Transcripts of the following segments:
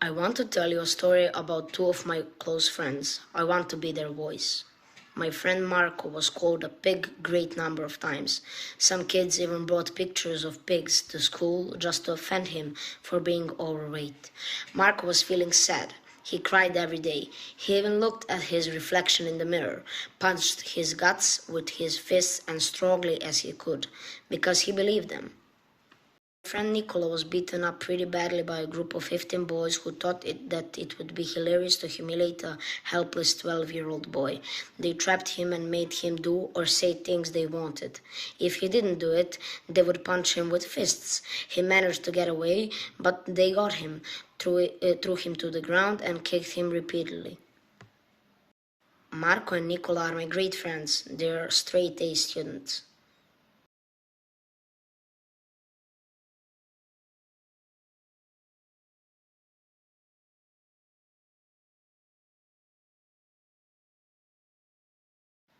I want to tell you a story about two of my close friends. I want to be their voice. My friend Marco was called a pig great number of times. Some kids even brought pictures of pigs to school just to offend him for being overweight. Marco was feeling sad. He cried every day. He even looked at his reflection in the mirror, punched his guts with his fists as strongly as he could, because he believed them. My friend Nicola was beaten up pretty badly by a group of 15 boys who thought that it would be hilarious to humiliate a helpless 12-year-old boy. They trapped him and made him do or say things they wanted. If he didn't do it, they would punch him with fists. He managed to get away, but they got him, threw him to the ground and kicked him repeatedly. Marco and Nicola are my great friends. They're straight-A students.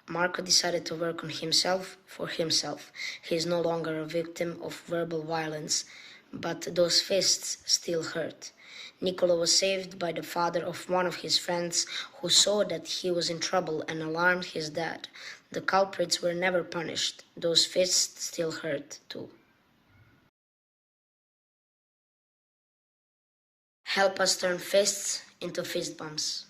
Marco decided to work on himself for himself. He is no longer a victim of verbal violence, but those fists still hurt. Nicola was saved by the father of one of his friends who saw that he was in trouble and alarmed his dad. The culprits were never punished. Those fists still hurt too. Help us turn fists into fist bumps.